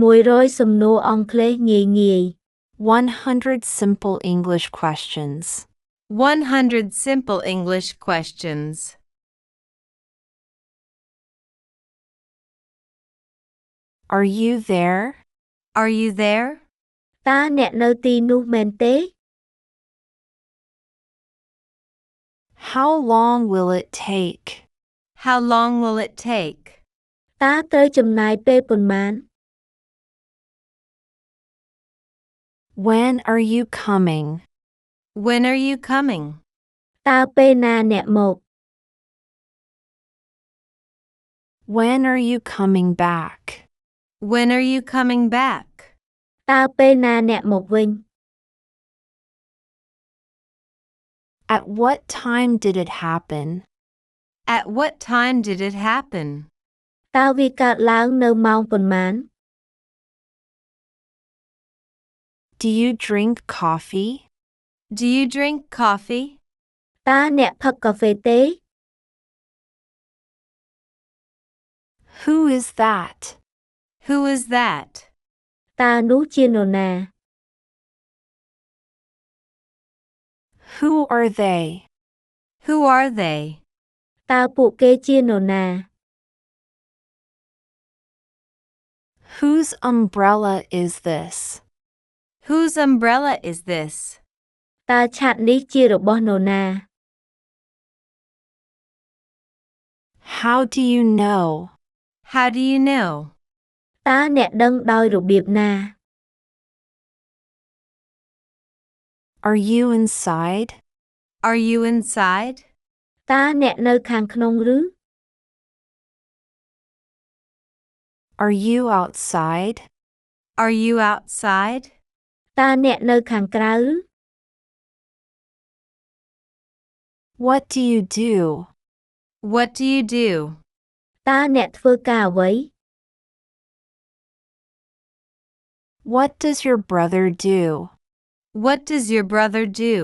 100 សំណួរអង់គ្លេសងាយៗ 100 simple English questions. 100 simple English questions. Are you there? Are you there? តើអ្នកនៅទីនោះមែនទេ How long will it take? How long will it take? តើត្រូវចំណាយពេលប៉ុន្មាន When are you coming? When are you coming? តើពេលណាអ្នកមក When are you coming back? When are you coming back? តើពេលណាអ្នកមកវិញ At what time did it happen? At what time did it happen? តើវាកើតឡើងនៅម៉ោងប៉ុន្មាន Do you drink coffee? Do you drink coffee? តើអ្នកផឹកកាហ្វេទេ Who is that? Who is that? តើនោះជានរណា Who are they? Who are they? តើពួកគេជានរណា Whose umbrella is this? Whose umbrella is this? តើឆ័ត្រនេះជារបស់នរណា How do you know? How do you know? តើអ្នកដឹងដោយរបៀបណា Are you inside? Are you inside? តើអ្នកនៅខាងក្នុងឬ Are you outside? Are you outside? តើអ្នកនៅខាងក្រៅ What do you do? What do you do? តើអ្នកធ្វើការអ្វី What does your brother do? What does your brother do?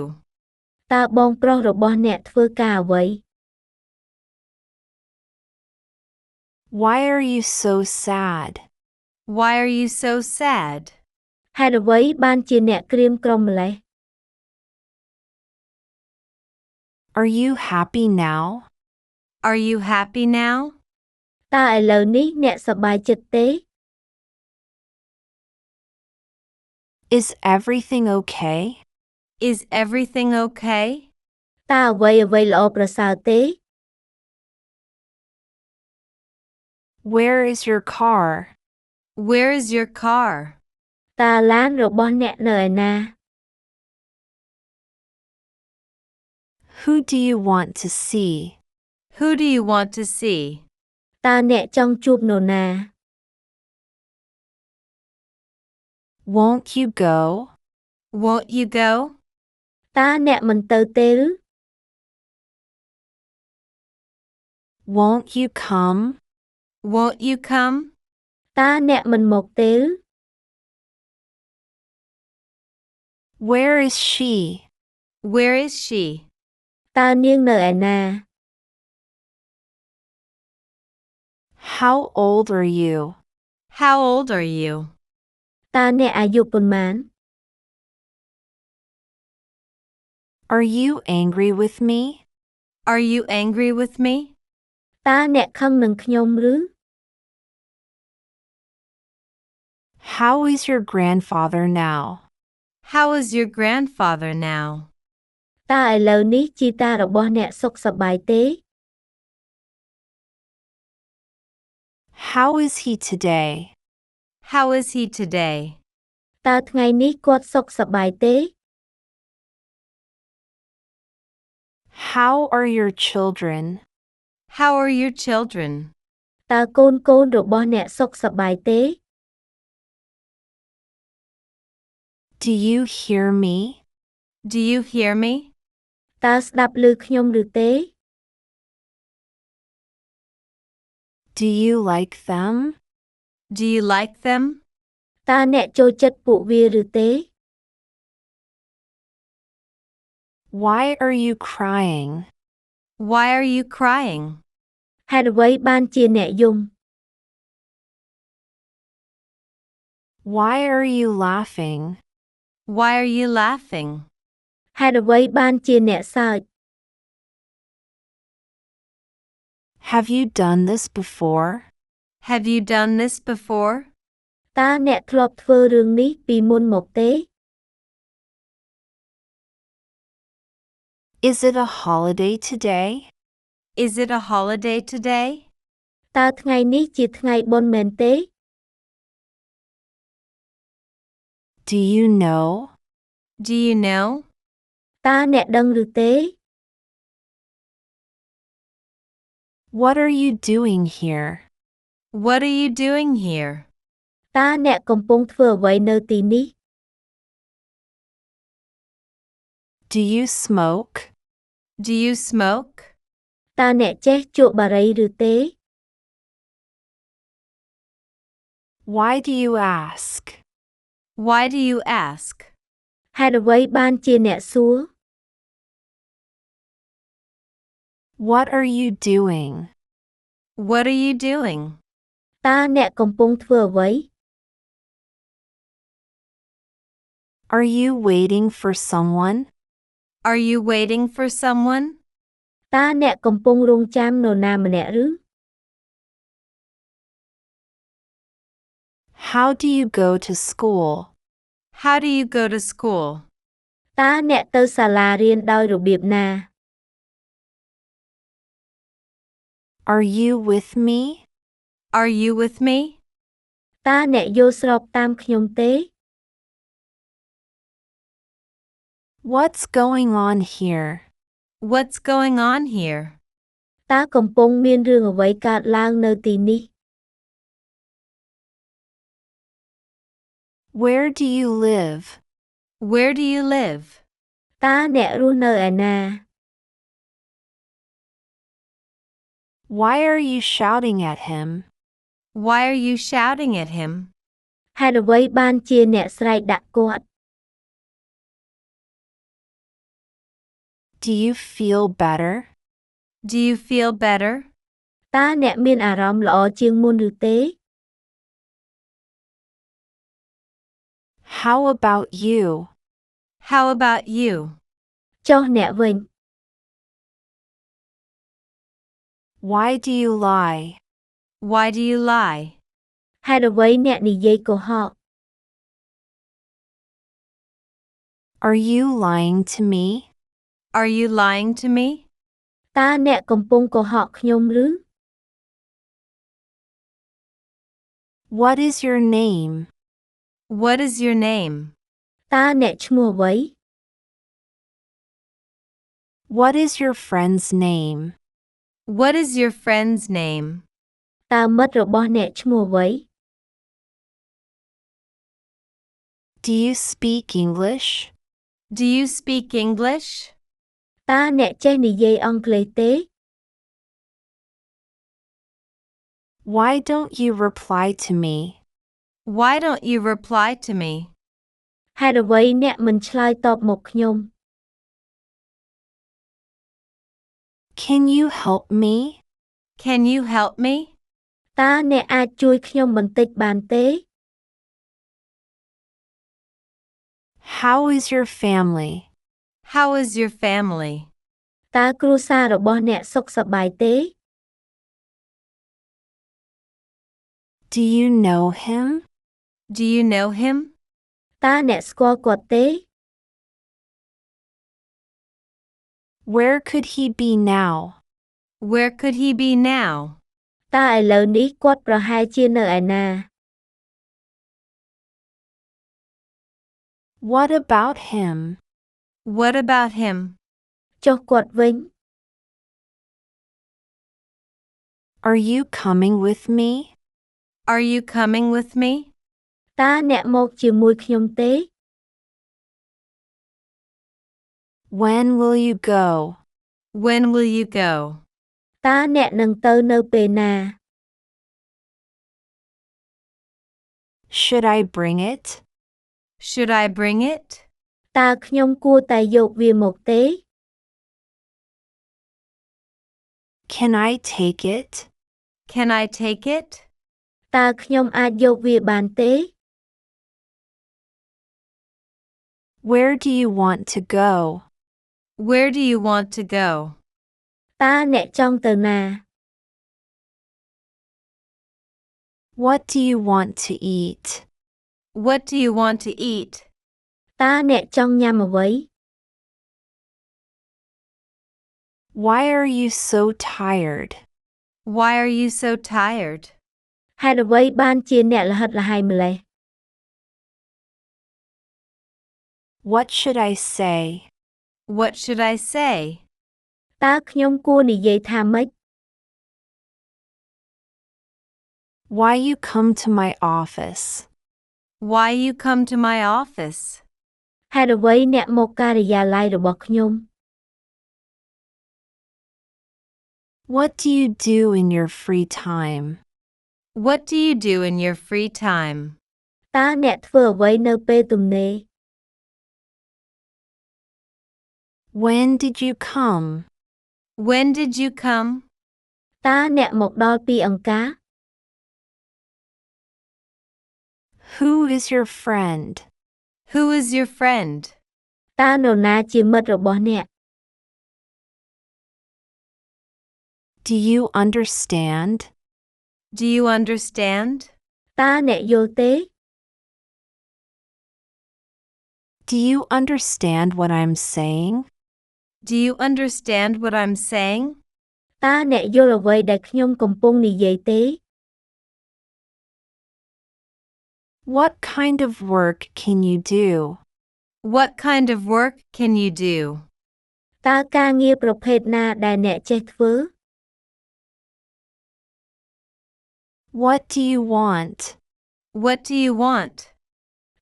តើបងប្រុសរបស់អ្នកធ្វើការអ្វី Why are you so sad? Why are you so sad? ហេតុអ្វីបានជាអ្នកក្រៀមក្រំម្ល៉េះ Are you happy now? Are you happy now? តើឥឡូវនេះអ្នកសប្បាយចិត្តទេ Is everything okay? Is everything okay? តើអ្វីល្អប្រសើរទេ Where is your car? Where is your car? តើឡានរបស់អ្នកនៅឯណា Who do you want to see? Who do you want to see? តើអ្នកចង់ជួបនរណា Won't you go? Won't you go? តើអ្នកមិនទៅទេឬ Won't you come? Won't you come? តើអ្នកមិនមកទេឬ Where is she? Where is she? តើនាងនៅឯណា How old are you? How old are you? តើអ្នកអាយុប៉ុន្មាន Are you angry with me? Are you angry with me? តើអ្នកខឹងនឹងខ្ញុំឬ How is your grandfather now? How is your grandfather now? តើឥឡូវនេះជីតារបស់អ្នកសុខសប្បាយទេ How is he today? How is he today? តើថ្ងៃនេះគាត់សុខសប្បាយទេ How are your children? How are your children? តើកូនរបស់អ្នកសុខសប្បាយទេ Do you hear me? Do you hear me? តើស្ដាប់ឮខ្ញុំឬទេ Do you like them? Do you like them? តើអ្នកចូលចិត្តពួកវាឬទេ Why are you crying? Why are you crying? ហេតុអ្វីបានជាអ្នកយំ Why are you laughing? Why are you laughing? ហេតុអ្វីបានជាអ្នកសើច Have you done this before? Have you done this before? តើអ្នកធ្លាប់ធ្វើរឿងនេះពីមុនមកទេ Is it a holiday today? Is it a holiday today? តើថ្ងៃនេះជាថ្ងៃបុណ្យមែនទេ Do you know? Do you know? តើអ្នកដឹងឬទេ What are you doing here? What are you doing here? តើអ្នកកំពុងធ្វើអ្វីនៅទីនេះ Do you smoke? Do you smoke? តើអ្នកចេះជក់បារីឬទេ Why do you ask? Why do you ask? ហេតុអ្វីបានជាអ្នកសួរ What are you doing? What are you doing? តើអ្នកកំពុងធ្វើអ្វី Are you waiting for someone? Are you waiting for someone? តើអ្នកកំពុងរង់ចាំនរណាម្នាក់ឬ How do you go to school? How do you go to school? តើអ្នកទៅសាលារៀនដោយរបៀបណា Are you with me? Are you with me? តើអ្នកយល់ស្របតាមខ្ញុំទេ What's going on here? What's going on here? តើកំពុងមានរឿងអ្វីកើតឡើងនៅទីនេះ Where do you live? Where do you live? តើអ្នករស់នៅឯណា Why are you shouting at him? Why are you shouting at him? ហេតុអ្វីបានជាអ្នកស្រែកដាក់គាត់ Do you feel better? Do you feel better? តើអ្នកមានអារម្មណ៍ល្អជាងមុនឬទេ How about you? How about you? ចុះអ្នកវិញ Why do you lie? Why do you lie? ហេតុអ្វីអ្នកនិយាយកុហក Are you lying to me? Are you lying to me? តើអ្នកកំពុងកុហកខ្ញុំឬ What is your name? What is your name? តើអ្នកឈ្មោះអ្វី What is your friend's name? What is your friend's name? តើមិត្តរបស់អ្នកឈ្មោះអ្វី Do you speak English? Do you speak English? តើអ្នកចេះនិយាយអង់គ្លេសទេ Why don't you reply to me? Why don't you reply to me? ហេតុអ្វីអ្នកមិនឆ្លើយតបមកខ្ញុំ Can you help me? Can you help me? តើអ្នកអាចជួយខ្ញុំបន្តិចបានទេ How is your family? How is your family? តើគ្រួសាររបស់អ្នកសុខសប្បាយទេ Do you know him? Do you know him? តើអ្នកស្គាល់គាត់ទេ Where could he be now? Where could he be now? តើឥឡូវនេះគាត់ប្រហែលជានៅឯណា What about him? What about him? ចុះគាត់វិញ Are you coming with me? Are you coming with me? តើអ្នកមកជាមួយខ្ញុំទេ When will you go? When will you go? តើអ្នកនឹងទៅនៅពេលណា Should I bring it? Should I bring it? តើខ្ញុំគួរតែយកវាមកទេ Can I take it? Can I take it? តើខ្ញុំអាចយកវាបានទេ Where do you want to go? Where do you want to go? តើអ្នកចង់ទៅណា What do you want to eat? What do you want to eat? តើអ្នកចង់ញ៉ាំអ្វី Why are you so tired? Why are you so tired? ហេតុអ្វីបានជាអ្នកល្ហិតល្ហៃម្ល៉េះ What should I say? What should I say? តើខ្ញុំគួរនិយាយថាម៉េច Why you come to my office? Why you come to my office? ហេតុអ្វីអ្នកមកការិយាល័យរបស់ខ្ញុំ What do you do in your free time? What do you do in your free time? តើអ្នកធ្វើអ្វីនៅពេលទំនេរ When did you come? When did you come? តើអ្នកមកដល់ពីអង្ការ Who is your friend? Who is your friend? តើនរណាជាមិត្តរបស់អ្នក Do you understand? Do you understand? តើអ្នកយល់ទេ Do you understand what I'm saying? Do you understand what I'm saying? តើអ្នកយល់អ្វីដែលខ្ញុំកំពុងនិយាយទេ What kind of work can you do? What kind of work can you do? តើការងារប្រភេទណាដែលអ្នកចេះធ្វើ What do you want? What do you want?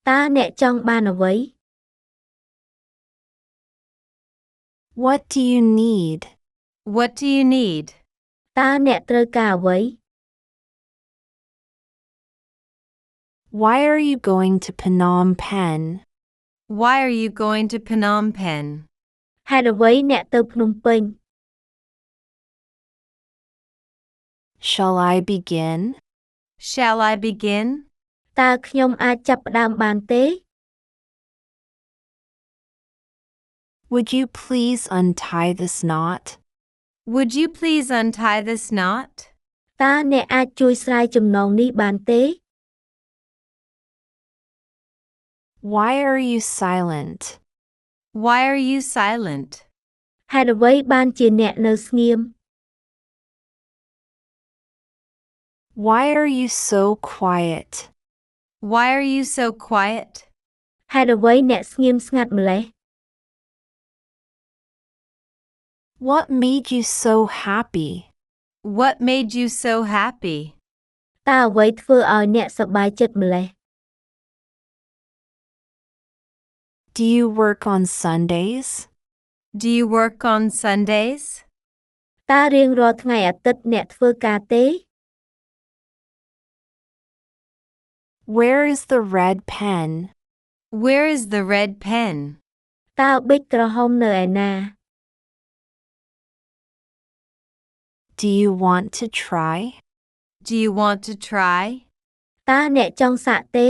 តើអ្នកចង់បានអ្វី What do you need? What do you need? តើអ្នកត្រូវការអ្វី Why are you going to Phnom Penh? Why are you going to Phnom Penh? ហេតុអ្វីអ្នកទៅភ្នំពេញ Shall I begin? Shall I begin? តើខ្ញុំអាចចាប់ផ្ដើមបានទេ Would you please untie this knot? Would you please untie this knot? តើអ្នកអាចជួយស្រាយចំណងនេះបានទេ Why are you silent? Why are you silent? ហេតុអ្វីបានជាអ្នកនៅស្ងៀម Why are you so quiet? Why are you so quiet? ហេតុអ្វីអ្នកស្ងៀមស្ងាត់ម្ល៉េះ What made you so happy? What made you so happy? តើអ្វីធ្វើឲ្យអ្នកសប្បាយចិត្តម្ល៉េះ Do you work on Sundays? Do you work on Sundays? តើរៀងរាល់ថ្ងៃអាទិត្យអ្នកធ្វើការទេ Where is the red pen? Where is the red pen? តើប៊ិចក្រហមនៅឯណា Do you want to try? Do you want to try? តើអ្នកចង់សាកទេ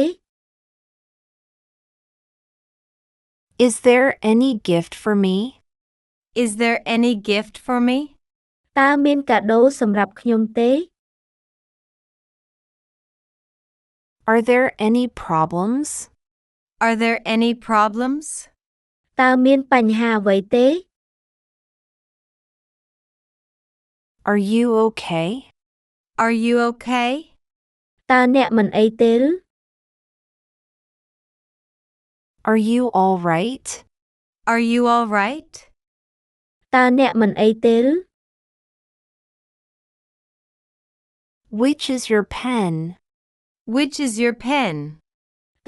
Is there any gift for me? Is there any gift for me? តើមានកាដូសម្រាប់ខ្ញុំទេ Are there any problems? Are there any problems? តើមានបញ្ហាអ្វីទេ Are you okay? Are you okay? តើអ្នកមិនអីទេឬ Are you all right? Are you all right? តើអ្នកមិនអីទេឬ Which is your pen? Which is your pen?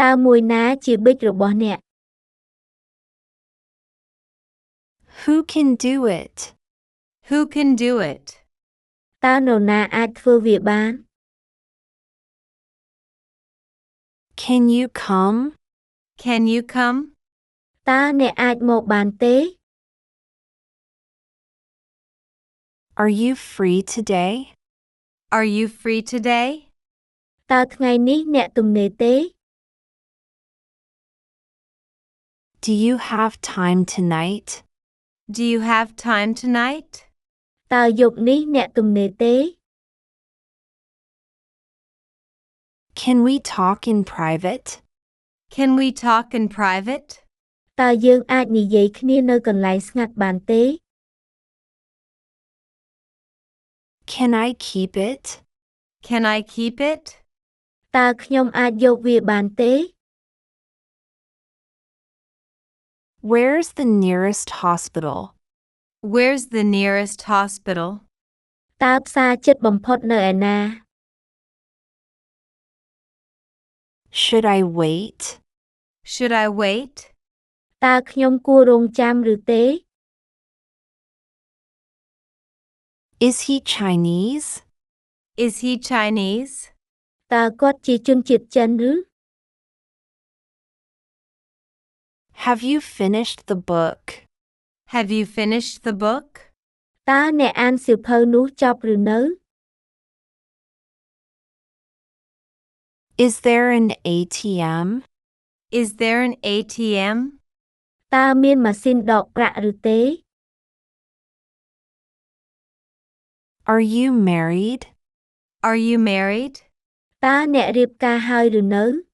តើមួយណាជាប៊ិចរបស់អ្នក Who can do it? Who can do it? តើនរណាអាចធ្វើវាបាន Can you come? Can you come? តើអ្នកអាចមកបានទេ Are you free today? Are you free today? តើថ្ងៃនេះអ្នកទំនេរទេ Do you have time tonight? Do you have time tonight? តើយប់នេះអ្នកទំនេរទេ Can we talk in private? Can we talk in private? តើយើងអាចនិយាយគ្នានៅកន្លែងស្ងាត់បានទេ Can I keep it? Can I keep it? តើខ្ញុំអាចយកវាបានទេ Where's the nearest hospital? Where's the nearest hospital? តើផ្សារជិតបំផុតនៅឯណា Should I wait? Should I wait? តើខ្ញុំគួររងចាំឬទេ Is he Chinese? Is he Chinese? តើគាត់ជាជនជាតិចិនឬ Have you finished the book? Have you finished the book? តើអ្នកអានសៀវភៅនោះចប់ឬនៅ Is there an ATM? Is there an ATM? តើមានម៉ាស៊ីនដកប្រាក់ឬទេ Are you married? Are you married? តើអ្នករៀបការហើយឬនៅ